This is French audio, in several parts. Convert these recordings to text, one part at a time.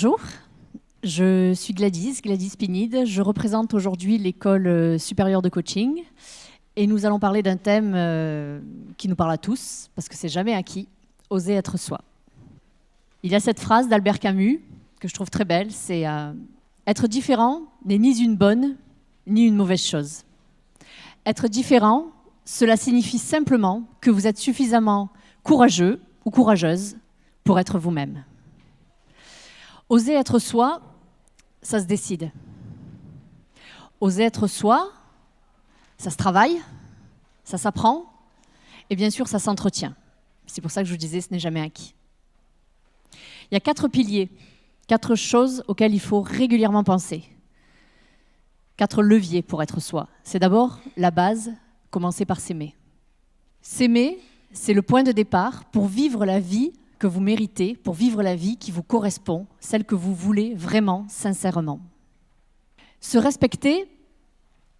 Bonjour, je suis Gladys Pinide. Je représente aujourd'hui l'école supérieure de coaching et nous allons parler d'un thème qui nous parle à tous parce que c'est jamais acquis, oser être soi. Il y a cette phrase d'Albert Camus que je trouve très belle, c'est être différent n'est ni une bonne ni une mauvaise chose. Être différent, cela signifie simplement que vous êtes suffisamment courageux ou courageuse pour être vous-même. Oser être soi, ça se décide. Oser être soi, ça se travaille, ça s'apprend, et bien sûr, ça s'entretient. C'est pour ça que je vous disais, ce n'est jamais acquis. Il y a 4 piliers, 4 choses auxquelles il faut régulièrement penser. 4 leviers pour être soi. C'est d'abord la base, commencer par s'aimer. S'aimer, c'est le point de départ pour vivre la vie que vous méritez, pour vivre la vie qui vous correspond, celle que vous voulez vraiment, sincèrement. Se respecter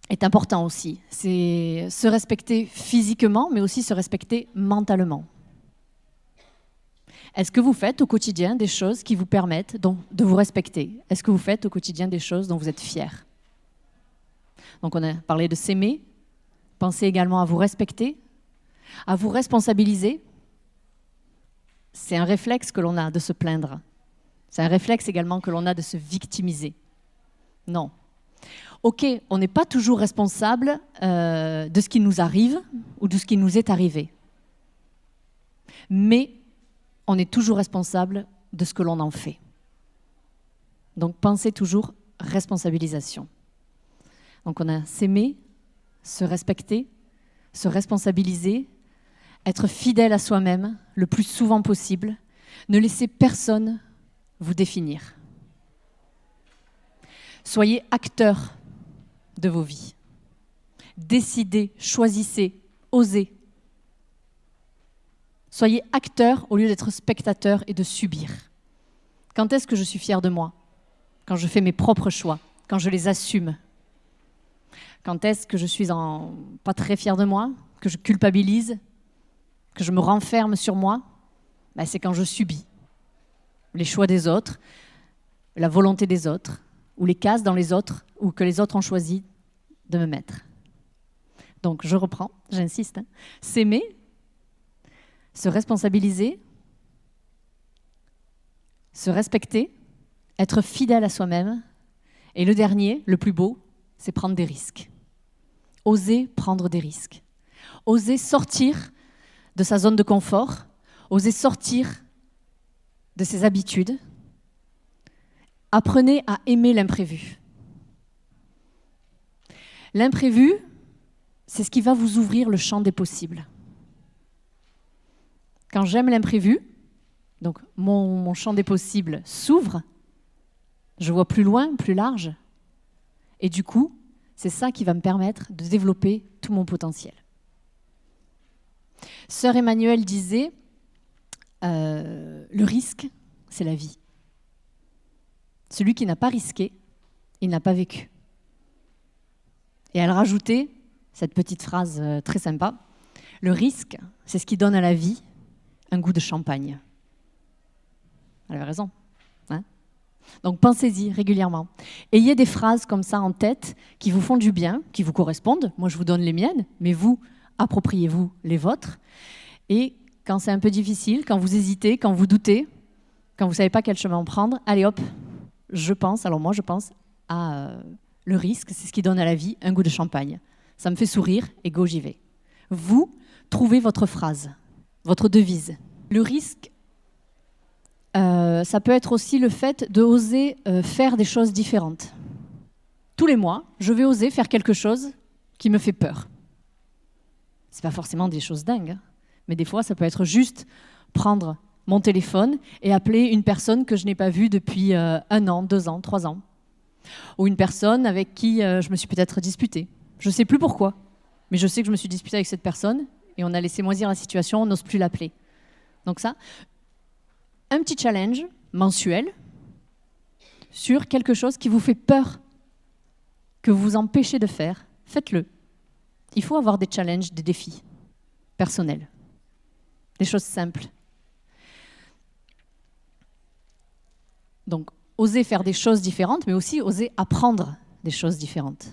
est important aussi. C'est se respecter physiquement, mais aussi se respecter mentalement. Est-ce que vous faites au quotidien des choses qui vous permettent de vous respecter? Est-ce que vous faites au quotidien des choses dont vous êtes fiers? Donc on a parlé de s'aimer. Pensez également à vous respecter, à vous responsabiliser. C'est un réflexe que l'on a de se plaindre. C'est un réflexe également que l'on a de se victimiser. Non. Ok, on n'est pas toujours responsable de ce qui nous arrive ou de ce qui nous est arrivé. Mais on est toujours responsable de ce que l'on en fait. Donc pensez toujours responsabilisation. Donc on a s'aimer, se respecter, se responsabiliser, être fidèle à soi-même le plus souvent possible, ne laissez personne vous définir. Soyez acteur de vos vies. Décidez, choisissez, osez. Soyez acteur au lieu d'être spectateur et de subir. Quand est-ce que je suis fière de moi? Quand je fais mes propres choix, quand je les assume. Quand est-ce que je suis pas très fière de moi, que je culpabilise, que je me renferme sur moi? C'est quand je subis les choix des autres, la volonté des autres, ou les cases dans les autres, ou que les autres ont choisi de me mettre. Donc je reprends, j'insiste. S'aimer, se responsabiliser, se respecter, être fidèle à soi-même. Et le dernier, le plus beau, c'est prendre des risques. Oser prendre des risques. Oser sortir de sa zone de confort, oser sortir de ses habitudes. Apprenez à aimer l'imprévu. L'imprévu, c'est ce qui va vous ouvrir le champ des possibles. Quand j'aime l'imprévu, donc mon champ des possibles s'ouvre, je vois plus loin, plus large, et du coup, c'est ça qui va me permettre de développer tout mon potentiel. Sœur Emmanuelle disait, le risque, c'est la vie. Celui qui n'a pas risqué, il n'a pas vécu. Et elle rajoutait cette petite phrase très sympa, le risque, c'est ce qui donne à la vie un goût de champagne. Elle avait raison. Hein? Donc pensez-y régulièrement. Ayez des phrases comme ça en tête qui vous font du bien, qui vous correspondent. Moi, je vous donne les miennes, mais vous, appropriez-vous les vôtres. Et quand c'est un peu difficile, quand vous hésitez, quand vous doutez, quand vous ne savez pas quel chemin prendre, allez hop, je pense à le risque, c'est ce qui donne à la vie un goût de champagne. Ça me fait sourire et go, j'y vais. Vous, trouvez votre phrase, votre devise. Le risque, ça peut être aussi le fait d'oser faire des choses différentes. Tous les mois, je vais oser faire quelque chose qui me fait peur. C'est pas forcément des choses dingues, hein, mais des fois, ça peut être juste prendre mon téléphone et appeler une personne que je n'ai pas vue depuis 1 an, 2 ans, 3 ans. Ou une personne avec qui je me suis peut-être disputée. Je ne sais plus pourquoi, mais je sais que je me suis disputée avec cette personne et on a laissé moisir la situation, on n'ose plus l'appeler. Donc ça, un petit challenge mensuel sur quelque chose qui vous fait peur, que vous vous empêchez de faire, faites-le. Il faut avoir des challenges, des défis personnels, des choses simples. Donc, oser faire des choses différentes, mais aussi oser apprendre des choses différentes.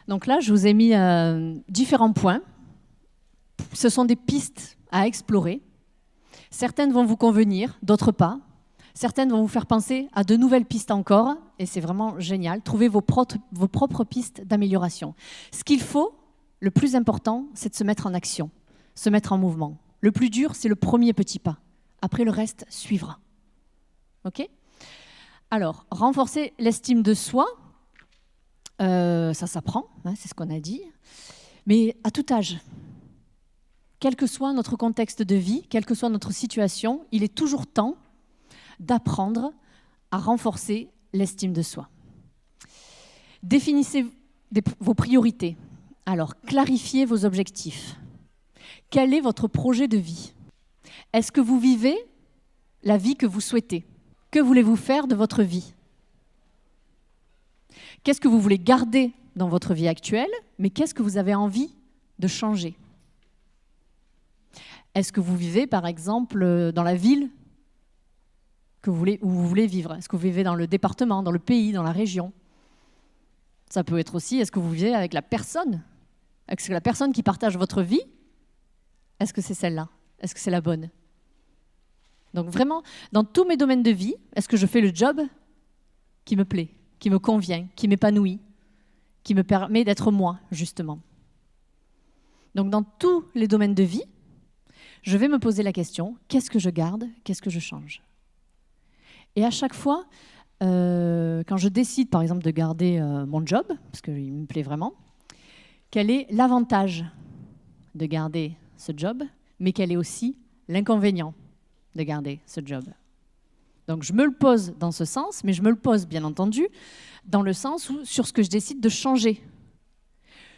Donc là, je vous ai mis différents points. Ce sont des pistes à explorer. Certaines vont vous convenir, d'autres pas. Certaines vont vous faire penser à de nouvelles pistes encore, et c'est vraiment génial. Trouvez vos propres pistes d'amélioration. Ce qu'il faut, le plus important, c'est de se mettre en action, se mettre en mouvement. Le plus dur, c'est le premier petit pas. Après, le reste suivra. OK ? Alors, renforcer l'estime de soi, ça s'apprend, hein, c'est ce qu'on a dit, mais à tout âge. Quel que soit notre contexte de vie, quelle que soit notre situation, il est toujours temps d'apprendre à renforcer l'estime de soi. Définissez vos priorités. Alors, clarifiez vos objectifs. Quel est votre projet de vie ? Est-ce que vous vivez la vie que vous souhaitez ? Que voulez-vous faire de votre vie ? Qu'est-ce que vous voulez garder dans votre vie actuelle, mais qu'est-ce que vous avez envie de changer ? Est-ce que vous vivez, par exemple, dans la ville où vous voulez vivre ? Est-ce que vous vivez dans le département, dans le pays, dans la région ? Ça peut être aussi, est-ce que vous vivez avec la personne ? Est-ce que la personne qui partage votre vie, est-ce que c'est celle-là ? Est-ce que c'est la bonne ? Donc vraiment, dans tous mes domaines de vie, est-ce que je fais le job qui me plaît, qui me convient, qui m'épanouit, qui me permet d'être moi, justement ? Donc dans tous les domaines de vie, je vais me poser la question, qu'est-ce que je garde, qu'est-ce que je change ? Et à chaque fois, quand je décide, par exemple, de garder mon job, parce qu'il me plaît vraiment, quel est l'avantage de garder ce job, mais quel est aussi l'inconvénient de garder ce job ? Donc je me le pose dans ce sens, mais je me le pose, bien entendu, dans le sens où, sur ce que je décide de changer.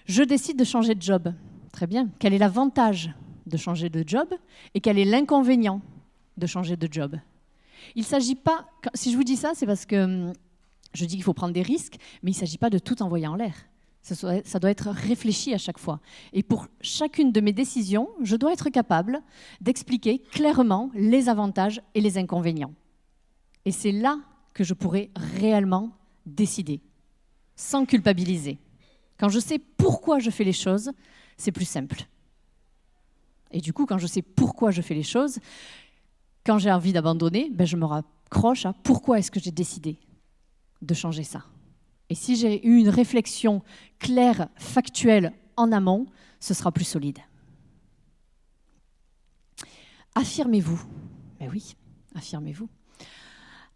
Je décide de changer de job. Très bien. Quel est l'avantage de changer de job et quel est l'inconvénient de changer de job ? Il ne s'agit pas, si je vous dis ça, c'est parce que je dis qu'il faut prendre des risques, mais il ne s'agit pas de tout envoyer en l'air. Ça doit être réfléchi à chaque fois. Et pour chacune de mes décisions, je dois être capable d'expliquer clairement les avantages et les inconvénients. Et c'est là que je pourrai réellement décider, sans culpabiliser. Quand je sais pourquoi je fais les choses, c'est plus simple. Et du coup, quand je sais pourquoi je fais les choses, quand j'ai envie d'abandonner, je me raccroche à pourquoi est-ce que j'ai décidé de changer ça. Et si j'ai eu une réflexion claire, factuelle en amont, ce sera plus solide. Affirmez-vous. Mais oui, affirmez-vous.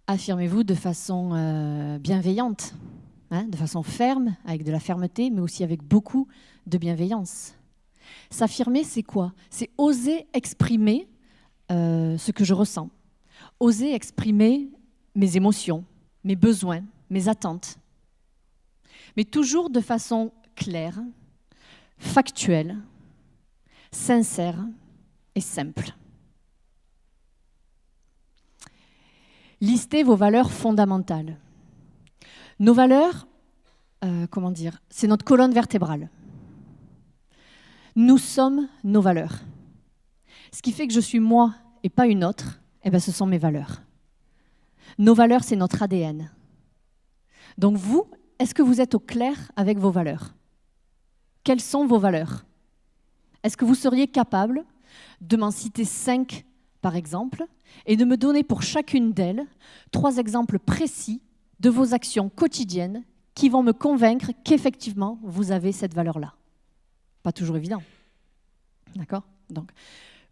Affirmez-vous de façon bienveillante, hein, de façon ferme, avec de la fermeté, mais aussi avec beaucoup de bienveillance. S'affirmer, c'est quoi ? C'est oser exprimer ce que je ressens, oser exprimer mes émotions, mes besoins, mes attentes, mais toujours de façon claire, factuelle, sincère et simple. Listez vos valeurs fondamentales. Nos valeurs, c'est notre colonne vertébrale. Nous sommes nos valeurs. Ce qui fait que je suis moi et pas une autre, ce sont mes valeurs. Nos valeurs, c'est notre ADN. Donc vous, est-ce que vous êtes au clair avec vos valeurs ? Quelles sont vos valeurs ? Est-ce que vous seriez capable de m'en citer 5, par exemple, et de me donner pour chacune d'elles 3 exemples précis de vos actions quotidiennes qui vont me convaincre qu'effectivement, vous avez cette valeur-là ? Pas toujours évident. D'accord ? Donc,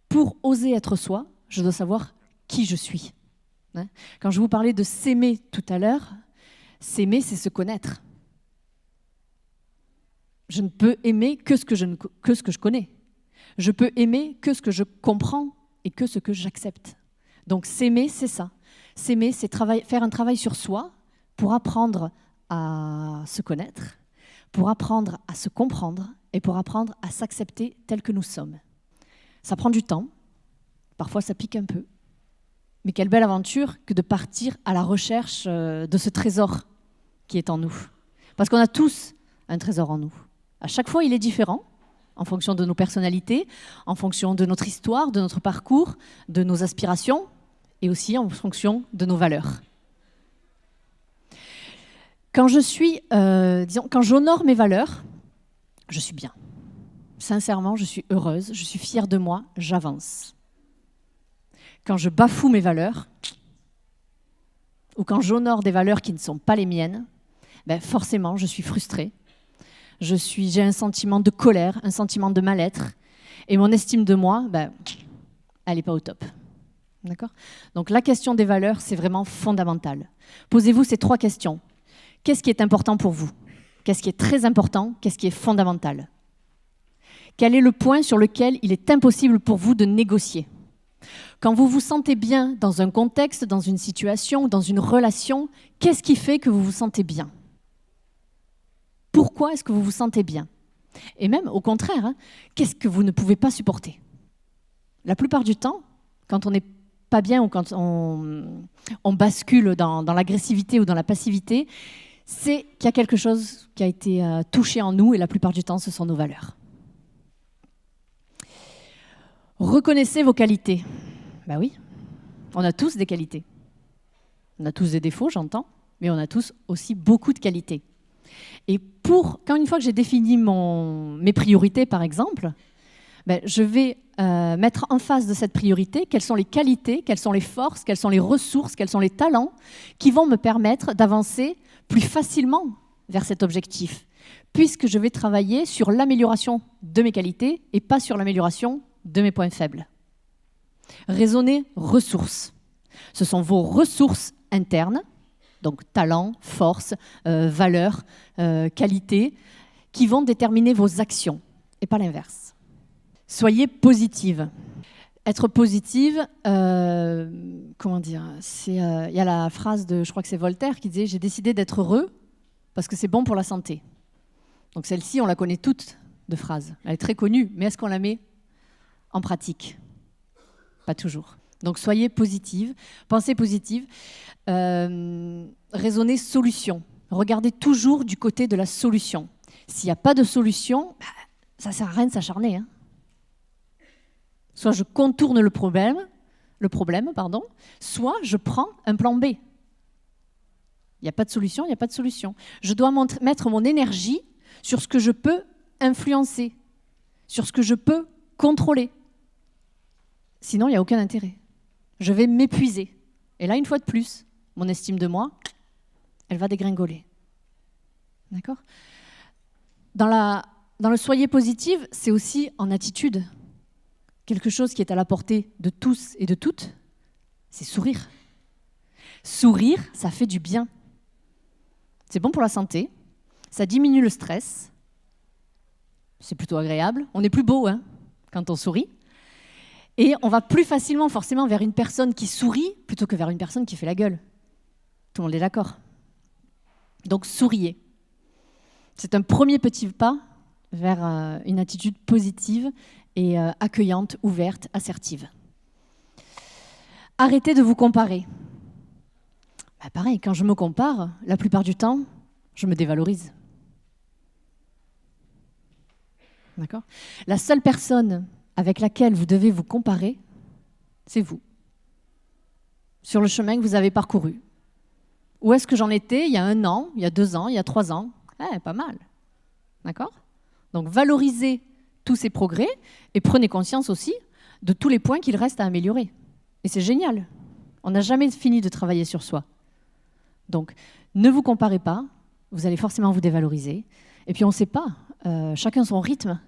pour oser être soi, je dois savoir qui je suis. Quand je vous parlais de s'aimer tout à l'heure, s'aimer, c'est se connaître. Je ne peux aimer que ce que je connais. Je peux aimer que ce que je comprends et que ce que j'accepte. Donc s'aimer, c'est ça. S'aimer, c'est faire un travail sur soi pour apprendre à se connaître, pour apprendre à se comprendre et pour apprendre à s'accepter tel que nous sommes. Ça prend du temps, parfois ça pique un peu, mais quelle belle aventure que de partir à la recherche de ce trésor qui est en nous. Parce qu'on a tous un trésor en nous. À chaque fois, il est différent, en fonction de nos personnalités, en fonction de notre histoire, de notre parcours, de nos aspirations, et aussi en fonction de nos valeurs. Quand je suis, quand j'honore mes valeurs, je suis bien. Sincèrement, je suis heureuse, je suis fière de moi, j'avance. Quand je bafoue mes valeurs, ou quand j'honore des valeurs qui ne sont pas les miennes, ben forcément, je suis frustrée. J'ai un sentiment de colère, un sentiment de mal-être. Et mon estime de moi, ben, elle n'est pas au top. D'accord ? Donc la question des valeurs, c'est vraiment fondamental. Posez-vous ces 3 questions. Qu'est-ce qui est important pour vous ? Qu'est-ce qui est très important ? Qu'est-ce qui est fondamental ? Quel est le point sur lequel il est impossible pour vous de négocier ? Quand vous vous sentez bien dans un contexte, dans une situation, dans une relation, qu'est-ce qui fait que vous vous sentez bien ? Pourquoi est-ce que vous vous sentez bien ? Et même, au contraire, hein, qu'est-ce que vous ne pouvez pas supporter ? La plupart du temps, quand on n'est pas bien ou quand on bascule dans l'agressivité ou dans la passivité, c'est qu'il y a quelque chose qui a été touché en nous et la plupart du temps, ce sont nos valeurs. Reconnaissez vos qualités. Ben oui, on a tous des qualités. On a tous des défauts, j'entends, mais on a tous aussi beaucoup de qualités. Et une fois que j'ai défini mes priorités, par exemple, ben, je vais mettre en face de cette priorité quelles sont les qualités, quelles sont les forces, quelles sont les ressources, quels sont les talents qui vont me permettre d'avancer plus facilement vers cet objectif, puisque je vais travailler sur l'amélioration de mes qualités et pas sur l'amélioration de mes points faibles. Raisonnez ressources. Ce sont vos ressources internes, donc talent, force, valeur, qualité, qui vont déterminer vos actions, et pas l'inverse. Soyez positive. Être positive, comment dire, il y a la phrase je crois que c'est Voltaire qui disait « J'ai décidé d'être heureux parce que c'est bon pour la santé ». Donc celle-ci, on la connaît toute de phrase. Elle est très connue, mais est-ce qu'on la met en pratique ? Pas toujours. Donc soyez positive, pensez positive, raisonnez solution. Regardez toujours du côté de la solution. S'il n'y a pas de solution, ça ne sert à rien de s'acharner. Hein. Soit je contourne le problème, soit je prends un plan B. Il n'y a pas de solution, il n'y a pas de solution. Je dois mettre mon énergie sur ce que je peux influencer, sur ce que je peux contrôler. Sinon, il n'y a aucun intérêt. Je vais m'épuiser. Et là, une fois de plus, mon estime de moi, elle va dégringoler. D'accord ? Dans le soyez positive, c'est aussi en attitude. Quelque chose qui est à la portée de tous et de toutes, c'est sourire. Sourire, ça fait du bien. C'est bon pour la santé, ça diminue le stress, c'est plutôt agréable. On est plus beau hein, quand on sourit. Et on va plus facilement forcément vers une personne qui sourit plutôt que vers une personne qui fait la gueule. Tout le monde est d'accord. Donc souriez. C'est un premier petit pas vers une attitude positive et accueillante, ouverte, assertive. Arrêtez de vous comparer. Bah pareil, quand je me compare, la plupart du temps, je me dévalorise. D'accord ? La seule personne avec laquelle vous devez vous comparer, c'est vous. Sur le chemin que vous avez parcouru. Où est-ce que j'en étais il y a 1 an, il y a 2 ans, il y a 3 ans ? Pas mal. D'accord ? Donc valorisez tous ces progrès et prenez conscience aussi de tous les points qu'il reste à améliorer. Et c'est génial. On n'a jamais fini de travailler sur soi. Donc ne vous comparez pas, vous allez forcément vous dévaloriser. Et puis on ne sait pas, chacun son rythme.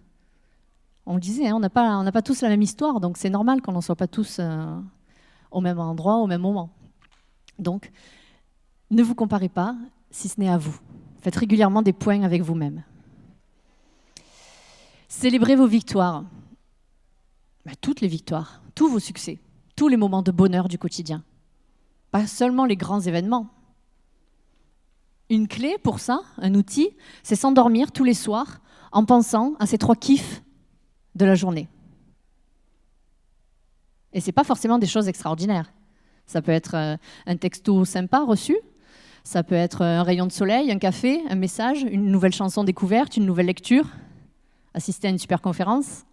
On le disait, hein, on n'a pas tous la même histoire, donc c'est normal qu'on n'en soit pas tous au même endroit, au même moment. Donc, ne vous comparez pas, si ce n'est à vous. Faites régulièrement des points avec vous-même. Célébrez vos victoires. Toutes les victoires, tous vos succès, tous les moments de bonheur du quotidien. Pas seulement les grands événements. Une clé pour ça, un outil, c'est s'endormir tous les soirs en pensant à ces 3 kiffs de la journée. Et ce n'est pas forcément des choses extraordinaires. Ça peut être un texto sympa reçu, ça peut être un rayon de soleil, un café, un message, une nouvelle chanson découverte, une nouvelle lecture, assister à une super conférence.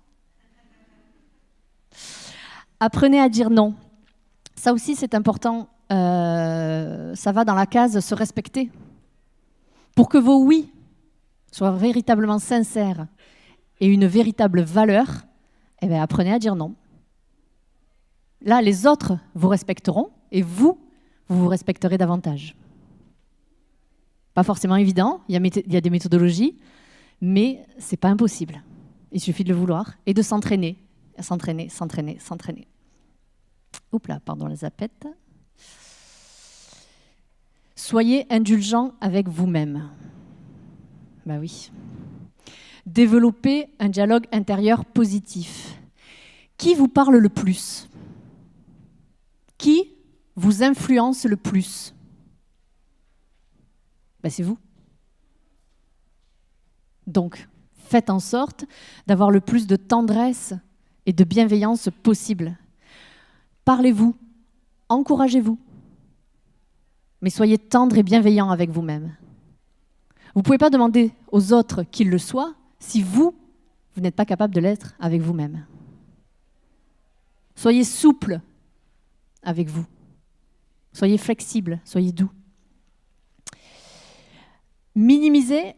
Apprenez à dire non. Ça aussi, c'est important. Ça va dans la case se respecter. Pour que vos oui soient véritablement sincères et une véritable valeur, eh bien, apprenez à dire non. Là, les autres vous respecteront et vous vous respecterez davantage. Pas forcément évident, il y a des méthodologies, mais ce n'est pas impossible. Il suffit de le vouloir et de s'entraîner, s'entraîner, s'entraîner, s'entraîner. Oups là, pardon la zapette. Soyez indulgent avec vous-même. Ben oui. Développez un dialogue intérieur positif. Qui vous parle le plus? Qui vous influence le plus? Ben c'est vous. Donc, faites en sorte d'avoir le plus de tendresse et de bienveillance possible. Parlez-vous, encouragez-vous, mais soyez tendre et bienveillant avec vous-même. Vous ne pouvez pas demander aux autres qu'ils le soient si vous n'êtes pas capable de l'être avec vous-même. Soyez souple avec vous. Soyez flexible, soyez doux. Minimisez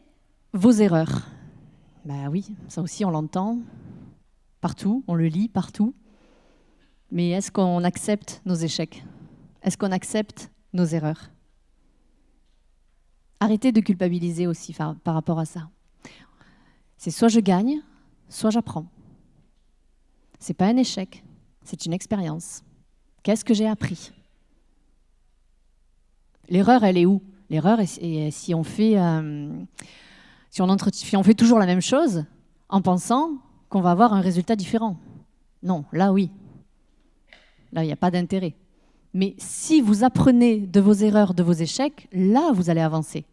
vos erreurs. Ben oui, ça aussi on l'entend partout, on le lit partout. Mais est-ce qu'on accepte nos échecs? Est-ce qu'on accepte nos erreurs? Arrêtez de culpabiliser aussi par rapport à ça. C'est soit je gagne, soit j'apprends. Ce n'est pas un échec, c'est une expérience. Qu'est-ce que j'ai appris? L'erreur, elle est où? L'erreur, si on fait toujours la même chose en pensant qu'on va avoir un résultat différent. Non, là oui. Là, il n'y a pas d'intérêt. Mais si vous apprenez de vos erreurs, de vos échecs, là, vous allez avancer.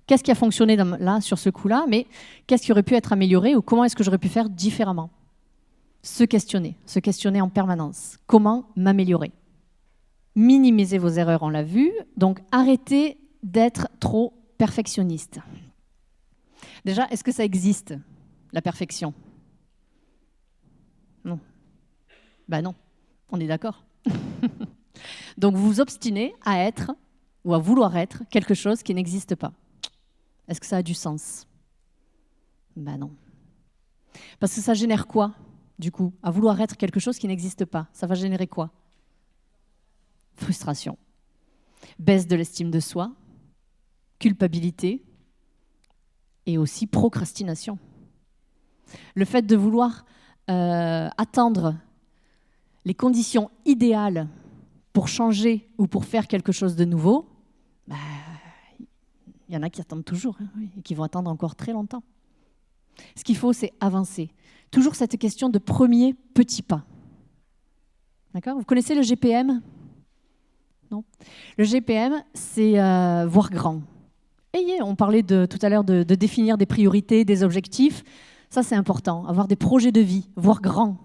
Qu'est-ce qui a fonctionné là, sur ce coup-là, mais qu'est-ce qui aurait pu être amélioré ou comment est-ce que j'aurais pu faire différemment? Se questionner en permanence. Comment m'améliorer? Minimiser vos erreurs, on l'a vu. Donc, arrêtez d'être trop perfectionniste. Déjà, est-ce que ça existe, la perfection? Non. Ben non, on est d'accord. Donc, vous vous obstinez à être ou à vouloir être quelque chose qui n'existe pas. Est-ce que ça a du sens? Ben non. Parce que ça génère quoi, du coup? À vouloir être quelque chose qui n'existe pas, ça va générer quoi? Frustration, baisse de l'estime de soi, culpabilité et aussi procrastination. Le fait de vouloir attendre les conditions idéales pour changer ou pour faire quelque chose de nouveau, bah, il y en a qui attendent toujours et qui vont attendre encore très longtemps. Ce qu'il faut, c'est avancer. Toujours cette question de premier petit pas. D'accord? Vous connaissez le GPM? Non. Le GPM, c'est voir grand. Et on parlait tout à l'heure de définir des priorités, des objectifs. Ça, c'est important. Avoir des projets de vie, voir grand.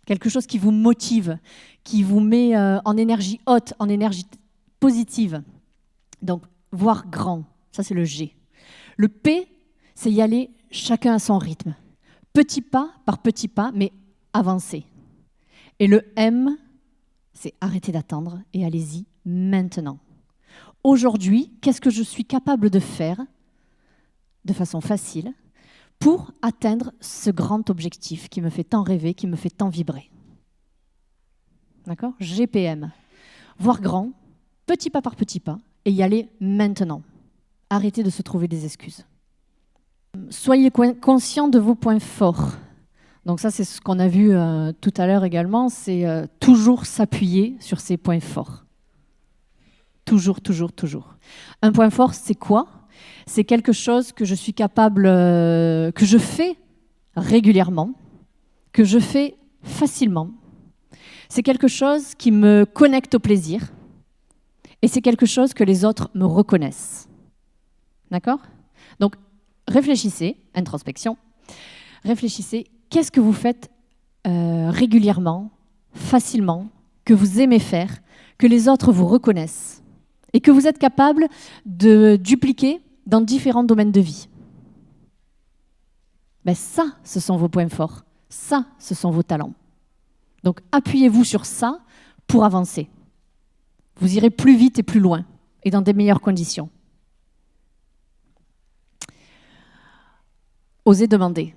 Quelque chose qui vous motive, qui vous met en énergie haute, en énergie positive. Donc, voir grand, ça c'est le G. Le P, c'est y aller chacun à son rythme. Petit pas par petit pas, mais avancer. Et le M, c'est arrêter d'attendre et allez-y maintenant. Aujourd'hui, qu'est-ce que je suis capable de faire de façon facile pour atteindre ce grand objectif qui me fait tant rêver, qui me fait tant vibrer? D'accord? GPM. Voir grand, petit pas par petit pas, et y aller maintenant. Arrêtez de se trouver des excuses. Soyez conscient de vos points forts. Donc ça, c'est ce qu'on a vu tout à l'heure également, c'est toujours s'appuyer sur ses points forts. Toujours, toujours, toujours. Un point fort, c'est quoi? C'est quelque chose que je suis capable, que je fais régulièrement, que je fais facilement. C'est quelque chose qui me connecte au plaisir et c'est quelque chose que les autres me reconnaissent. D'accord? Donc, réfléchissez, introspection, réfléchissez, qu'est-ce que vous faites régulièrement, facilement, que vous aimez faire, que les autres vous reconnaissent et que vous êtes capable de dupliquer dans différents domaines de vie. Ben ça, ce sont vos points forts. Ça, ce sont vos talents. Donc, appuyez-vous sur ça pour avancer. Vous irez plus vite et plus loin et dans des meilleures conditions. Osez demander.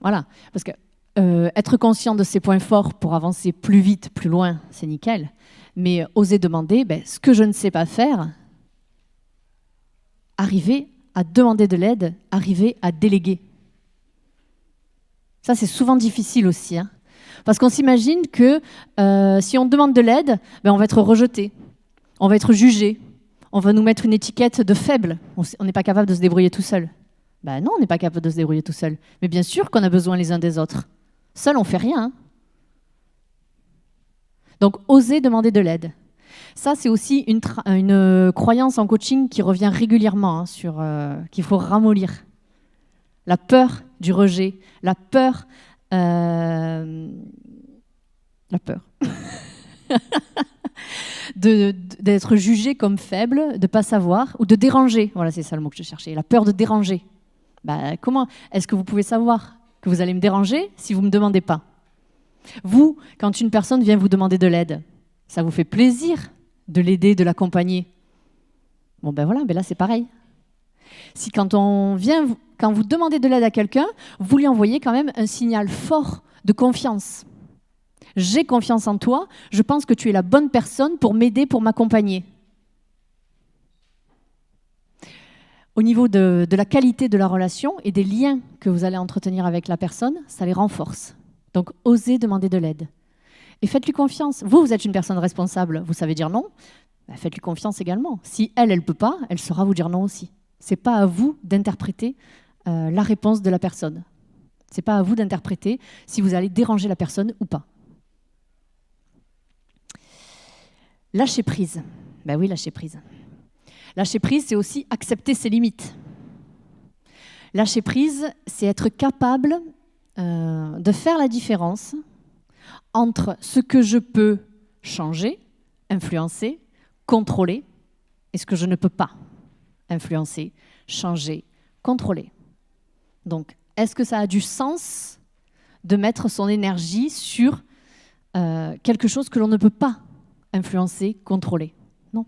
Voilà, parce que être conscient de ses points forts pour avancer plus vite, plus loin, c'est nickel. Mais oser demander, ce que je ne sais pas faire, arriver à demander de l'aide, arriver à déléguer. Ça, c'est souvent difficile aussi. Hein, parce qu'on s'imagine que si on demande de l'aide, on va être rejeté, on va être jugé, on va nous mettre une étiquette de faible. On n'est pas capable de se débrouiller tout seul. Non, on n'est pas capable de se débrouiller tout seul. Mais bien sûr qu'on a besoin les uns des autres. Seul, on ne fait rien. Hein. Donc, oser demander de l'aide. Ça, c'est aussi une croyance en coaching qui revient régulièrement, hein, qu'il faut ramollir. La peur du rejet, la peur d'être jugé comme faible, de ne pas savoir, ou de déranger. Voilà, c'est ça le mot que je cherchais. La peur de déranger. Comment est-ce que vous pouvez savoir que vous allez me déranger si vous ne me demandez pas? Vous, quand une personne vient vous demander de l'aide, ça vous fait plaisir de l'aider, de l'accompagner. Voilà, là c'est pareil. Si quand vous demandez de l'aide à quelqu'un, vous lui envoyez quand même un signal fort de confiance. J'ai confiance en toi, je pense que tu es la bonne personne pour m'aider, pour m'accompagner. Au niveau de la qualité de la relation et des liens que vous allez entretenir avec la personne, ça les renforce. Donc, osez demander de l'aide. Et faites-lui confiance. Vous êtes une personne responsable, vous savez dire non, faites-lui confiance également. Si elle ne peut pas, elle saura vous dire non aussi. Ce n'est pas à vous d'interpréter la réponse de la personne. Ce n'est pas à vous d'interpréter si vous allez déranger la personne ou pas. Lâcher prise. Oui, lâcher prise. Lâcher prise, c'est aussi accepter ses limites. Lâcher prise, c'est être capable de faire la différence entre ce que je peux changer, influencer, contrôler, et ce que je ne peux pas influencer, changer, contrôler. Donc, est-ce que ça a du sens de mettre son énergie sur quelque chose que l'on ne peut pas influencer, contrôler? Non.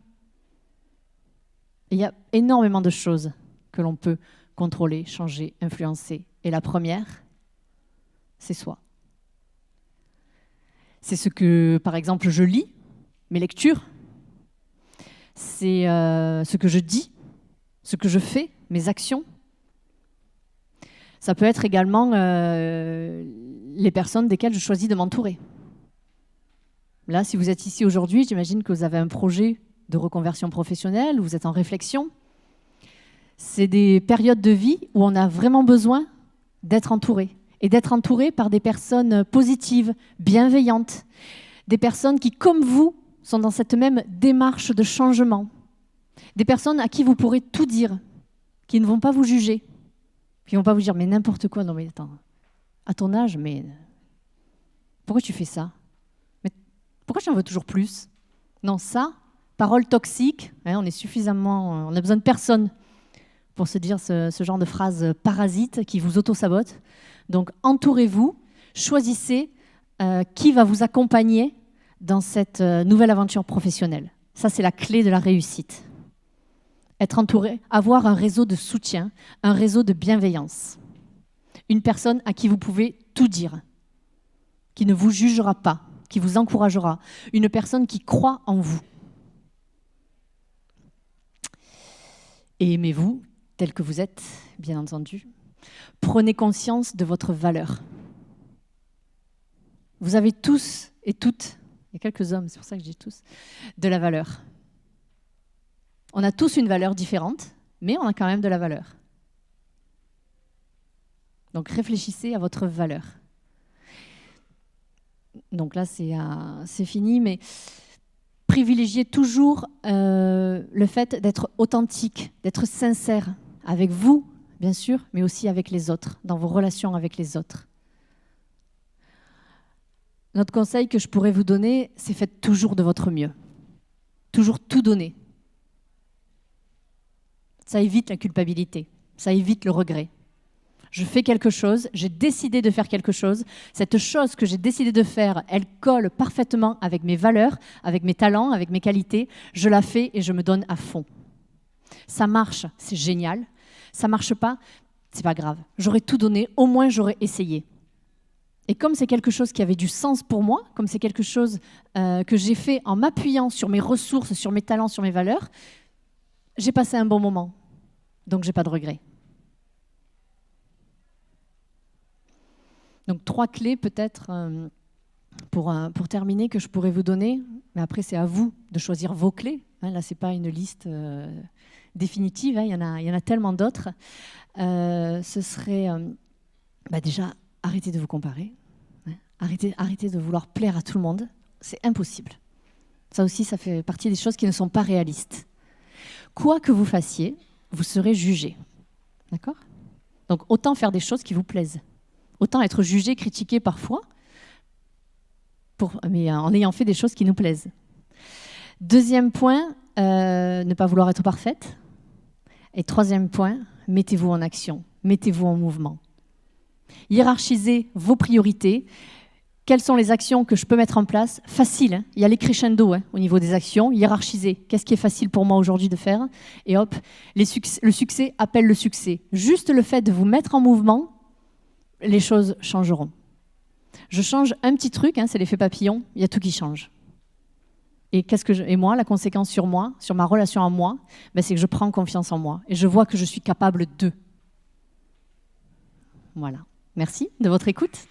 Il y a énormément de choses que l'on peut contrôler, changer, influencer. Et la première, c'est soi. C'est ce que, par exemple, je lis, mes lectures. C'est ce que je dis, ce que je fais, mes actions. Ça peut être également les personnes desquelles je choisis de m'entourer. Là, si vous êtes ici aujourd'hui, j'imagine que vous avez un projet de reconversion professionnelle, vous êtes en réflexion. C'est des périodes de vie où on a vraiment besoin d'être entouré. Et d'être entouré par des personnes positives, bienveillantes, des personnes qui, comme vous, sont dans cette même démarche de changement. Des personnes à qui vous pourrez tout dire, qui ne vont pas vous juger, qui ne vont pas vous dire « mais n'importe quoi, non mais attends, à ton âge, mais pourquoi tu fais ça? Mais pourquoi tu en veux toujours plus ?» Non, ça, parole toxique, hein, on a besoin de personne pour se dire ce genre de phrases parasites qui vous auto-sabotent. Donc, entourez-vous, choisissez qui va vous accompagner dans cette nouvelle aventure professionnelle. Ça, c'est la clé de la réussite. Être entouré, avoir un réseau de soutien, un réseau de bienveillance. Une personne à qui vous pouvez tout dire, qui ne vous jugera pas, qui vous encouragera. Une personne qui croit en vous. Et aimez-vous tel que vous êtes, bien entendu. Prenez conscience de votre valeur. Vous avez tous et toutes, il y a quelques hommes, c'est pour ça que je dis tous, de la valeur. On a tous une valeur différente, mais on a quand même de la valeur. Donc réfléchissez à votre valeur. Donc là, c'est fini, mais privilégiez toujours le fait d'être authentique, d'être sincère avec vous, bien sûr, mais aussi avec les autres, dans vos relations avec les autres. Notre conseil que je pourrais vous donner, c'est faites toujours de votre mieux. Toujours tout donner. Ça évite la culpabilité, ça évite le regret. Je fais quelque chose, j'ai décidé de faire quelque chose. Cette chose que j'ai décidé de faire, elle colle parfaitement avec mes valeurs, avec mes talents, avec mes qualités. Je la fais et je me donne à fond. Ça marche, c'est génial. Ça ne marche pas, c'est pas grave. J'aurais tout donné, au moins j'aurais essayé. Et comme c'est quelque chose qui avait du sens pour moi, comme c'est quelque chose que j'ai fait en m'appuyant sur mes ressources, sur mes talents, sur mes valeurs, j'ai passé un bon moment. Donc j'ai pas de regrets. Donc 3 clés peut-être pour terminer que je pourrais vous donner, mais après c'est à vous de choisir vos clés. Hein, là c'est pas une liste définitive, hein, il y en a tellement d'autres. Ce serait déjà arrêtez de vous comparer, hein, arrêtez de vouloir plaire à tout le monde, c'est impossible. Ça aussi ça fait partie des choses qui ne sont pas réalistes. Quoi que vous fassiez, vous serez jugé. D'accord ? Donc autant faire des choses qui vous plaisent. Autant être jugé, critiqué parfois, mais en ayant fait des choses qui nous plaisent. Deuxième point, ne pas vouloir être parfaite. Et troisième point, mettez-vous en action, mettez-vous en mouvement. Hiérarchisez vos priorités. Quelles sont les actions que je peux mettre en place ? Facile, hein, il y a les crescendo au niveau des actions. Hiérarchiser, qu'est-ce qui est facile pour moi aujourd'hui de faire ? Et hop, le succès appelle le succès. Juste le fait de vous mettre en mouvement, les choses changeront. Je change un petit truc, hein, c'est l'effet papillon, il y a tout qui change. Et moi, la conséquence sur moi, sur ma relation à moi, c'est que je prends confiance en moi et je vois que je suis capable de. Voilà. Merci de votre écoute.